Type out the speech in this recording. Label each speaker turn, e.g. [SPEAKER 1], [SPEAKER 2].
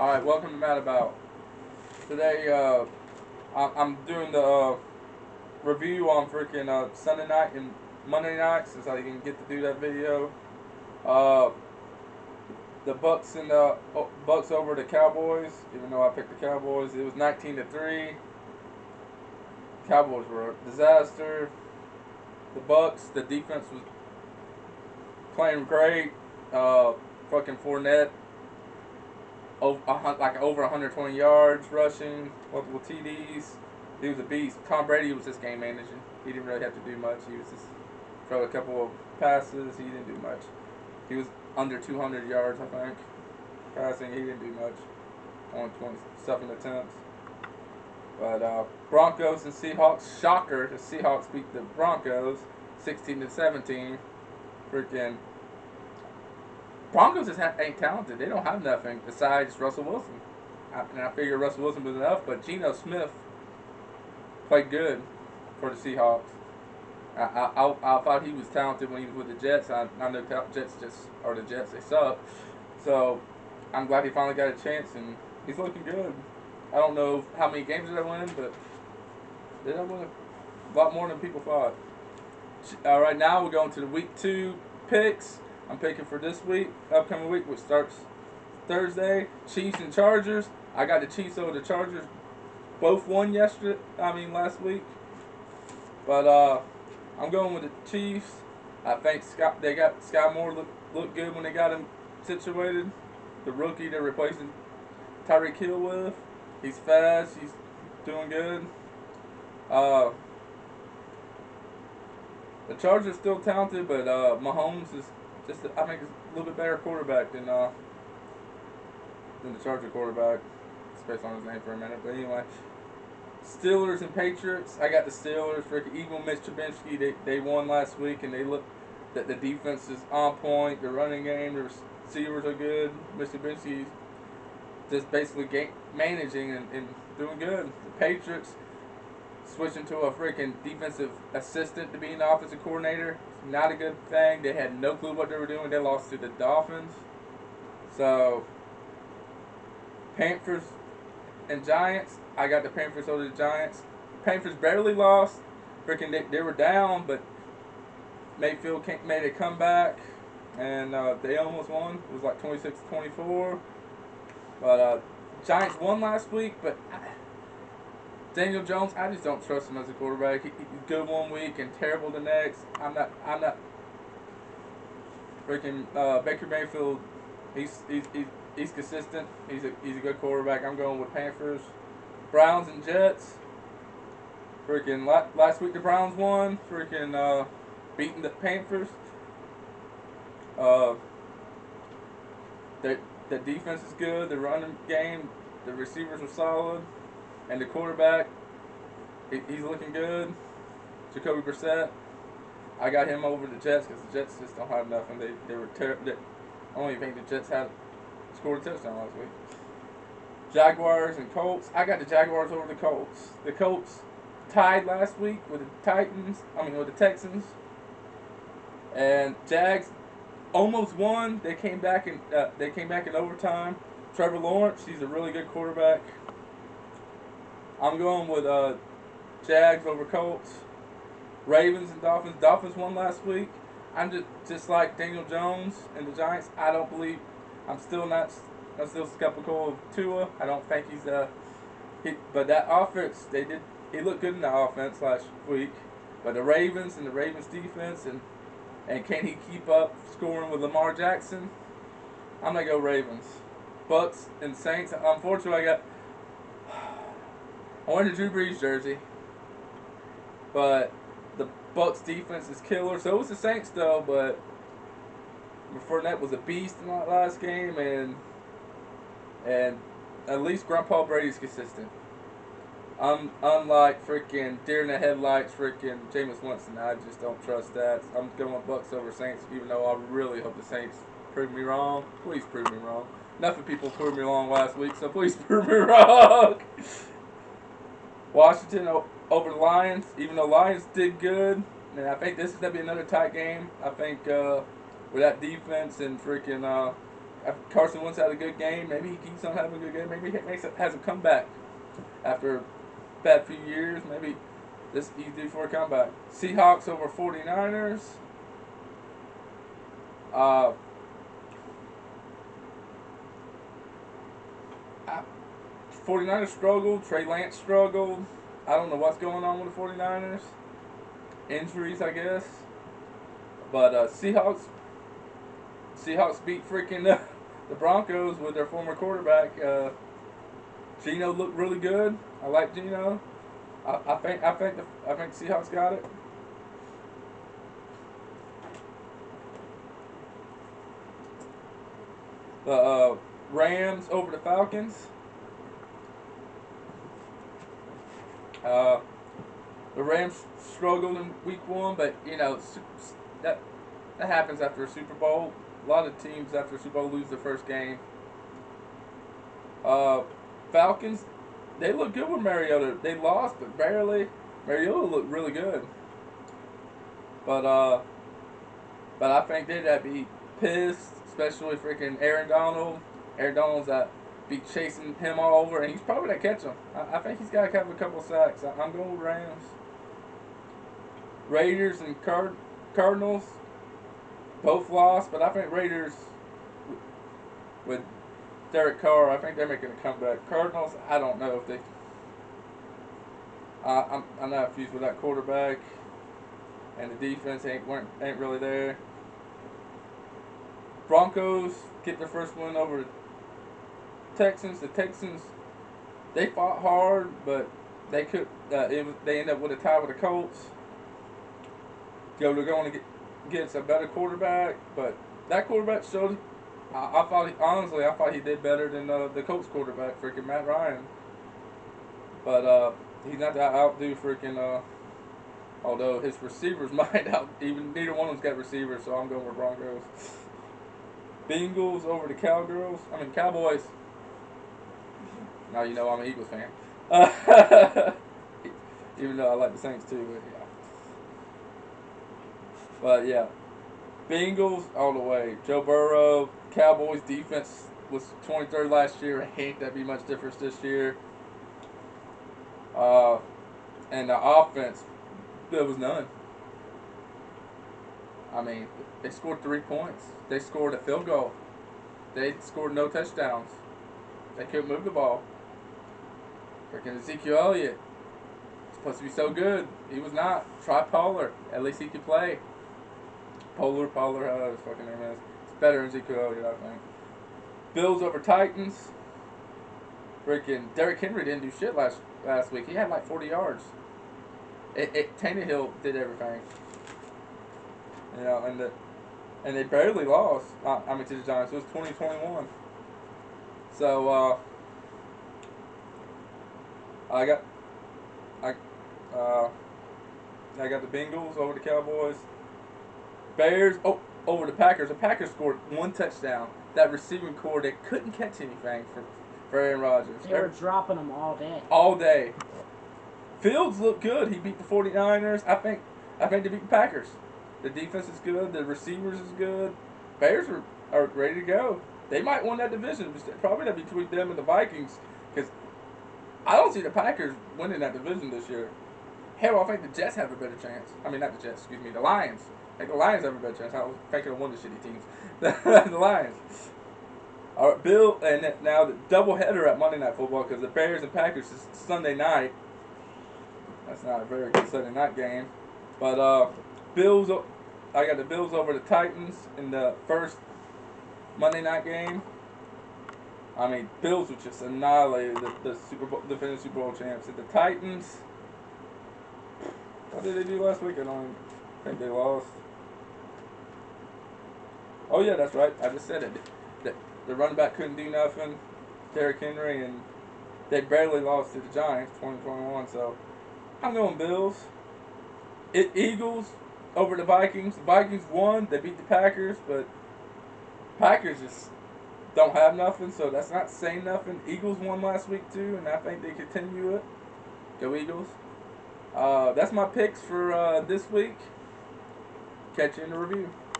[SPEAKER 1] Alright, welcome to Mad About. Today, I'm doing the review on freaking Sunday night and Monday night, since I didn't get to do that video. Uh, the Bucks and the Bucks over the Cowboys. Even though I picked the Cowboys, it was 19-3. Cowboys were a disaster. The Bucks, the defense was playing great. Fucking Fournette, over 120 yards rushing, multiple TDs. He was a beast. Tom Brady was just game managing. He didn't really have to do much. He was just throw a couple of passes. He didn't do much. He was under 200 yards, I think, passing. He didn't do much. Only 27 attempts. But Broncos and Seahawks, shocker, the Seahawks beat the Broncos 16-17. Freaking Broncos just ain't talented. They don't have nothing besides Russell Wilson. And I figured Russell Wilson was enough, but Geno Smith played good for the Seahawks. I thought he was talented when he was with the Jets. I know the Jets, they suck. So I'm glad he finally got a chance, and he's looking good. I don't know how many games did they win, but they did win a lot more than people thought. Right now we're going to the week 2 picks. I'm picking for this week, upcoming week, which starts Thursday. Chiefs and Chargers. I got the Chiefs over the Chargers. Both won last week. But I'm going with the Chiefs. I think they got Sky Moore look good when they got him situated. The rookie they're replacing Tyreek Hill with. He's fast. He's doing good. The Chargers still talented, but Mahomes is I think is a little bit better quarterback than the Charger quarterback. It's based on his name for a minute, but anyway. Steelers and Patriots. I got the Steelers. Even Mitch Trubisky, they won last week, and they look that the defense is on point. The running game, the receivers are good. Mitch Trubisky just basically managing and doing good. The Patriots switching to a freaking defensive assistant to being the offensive coordinator. Not a good thing. They had no clue what they were doing. They lost to the Dolphins. So, Panthers and Giants. I got the Panthers over the Giants. Panthers barely lost. They were down, but Mayfield made a comeback, and they almost won. It was like 26-24. But Giants won last week, but Daniel Jones, I just don't trust him as a quarterback. He's good one week and terrible the next. I'm not freaking Baker Mayfield. He's consistent. He's a good quarterback. I'm going with Panthers. Browns and Jets. Freaking last week the Browns won. Freaking beating the Panthers. The defense is good. The running game, the receivers are solid, and the quarterback, he's looking good. Jacoby Brissett. I got him over the Jets because the Jets just don't have nothing. They were terrible. I don't even think the Jets had scored a touchdown last week. Jaguars and Colts. I got the Jaguars over the Colts. The Colts tied last week with the Texans. And Jags almost won. They came back in overtime. Trevor Lawrence, he's a really good quarterback. I'm going with Jags over Colts. Ravens and Dolphins. Dolphins won last week. I'm just like Daniel Jones and the Giants. I don't believe. I'm still skeptical of Tua. I don't think but that offense, he looked good in the offense last week. But the Ravens and the Ravens defense and can he keep up scoring with Lamar Jackson? I'm gonna go Ravens. Bucks and Saints. Unfortunately, I went to Drew Brees jersey, but the Bucks defense is killer. So was the Saints though, but Fournette was a beast in that last game, and at least Grandpa Brady's consistent. Unlike freaking deer in the headlights, freaking Jameis Winston, I just don't trust that. I'm going with Bucks over Saints, even though I really hope the Saints prove me wrong. Please prove me wrong. Enough of people proved me wrong last week, so please prove me wrong. Washington over the Lions, even though Lions did good, and I think this is gonna be another tight game. I think with that defense and freaking Carson Wentz had a good game. Maybe he keeps on having a good game. Maybe he has a comeback after a bad few years. Maybe he's due for a comeback. Seahawks over 49ers. Uh, 49ers struggled. Trey Lance struggled. I don't know what's going on with the 49ers. Injuries, I guess. But Seahawks beat freaking the Broncos with their former quarterback. Geno looked really good. I like Geno. I think Seahawks got it. The Rams over the Falcons. The Rams struggled in week 1, but that happens after a Super Bowl. A lot of teams after a Super Bowl lose their first game. Falcons, they look good with Mariota. They lost, but barely. Mariota looked really good. But I think they'd be pissed, especially freaking Aaron Donald. Aaron Donald's be chasing him all over, and he's probably going to catch him. I think he's got to have a couple sacks. I'm going with Rams. Raiders and Cardinals both lost, but I think Raiders with Derek Carr, I think they're making a comeback. Cardinals, I don't know if they. I'm not fused with that quarterback, and the defense ain't really there. Broncos get their first win over the Texans. The Texans, they fought hard, but they could. They end up with a tie with the Colts. They're going to get a better quarterback, but that quarterback showed. I thought he did better than the Colts quarterback, freaking Matt Ryan. But he's not that outdo freaking. Although his receivers might neither one of them's got receivers, so I'm going with Broncos. Bengals over the Cowboys. Now you know I'm an Eagles fan. Even though I like the Saints too, but yeah. Bengals all the way. Joe Burrow. Cowboys defense was 23rd last year. I ain't that be much difference this year. And the offense, there was none. I mean, they scored 3 points. They scored a field goal. They scored no touchdowns. They couldn't move the ball. Freaking Ezekiel Elliott. Supposed to be so good. He was not. Try Pollard. At least he could play. Pollard, however his fucking name is. It's better than Ezekiel Elliott, I think. Bills over Titans. Freaking Derrick Henry didn't do shit last week. He had like 40 yards. Tannehill did everything. And they barely lost. To the Giants. It was 2021. So I got the Bengals over the Cowboys. Bears over the Packers. The Packers scored 1 touchdown. That receiving core, they couldn't catch anything for Aaron Rodgers.
[SPEAKER 2] They were dropping them all day.
[SPEAKER 1] All day. Fields looked good. He beat the 49ers. I think they beat the Packers. The defense is good. The receivers is good. Bears are ready to go. They might win that division. Probably that between them and the Vikings. Because I don't see the Packers winning that division this year. Hell, I think the Jets have a better chance. I mean, not the Jets. Excuse me. The Lions. I think the Lions have a better chance. I was thinking of one of the shitty teams. The Lions. All right, Bill, and now the doubleheader at Monday Night Football because the Bears and Packers is Sunday night. That's not a very good Sunday night game. But Bills, I got the Bills over the Titans in the first Monday night game. I mean, Bills were just annihilated the defending Super Bowl champs. And the Titans, what did they do last week? I don't think they lost. Oh yeah, that's right. I just said it. The running back couldn't do nothing. Derrick Henry, and they barely lost to the Giants 2021. So I'm going Bills. Eagles over the Vikings. The Vikings won. They beat the Packers, but Packers just don't have nothing, so that's not saying nothing. Eagles won last week too, and I think they continue it. Go Eagles. That's my picks for this week. Catch you in the review.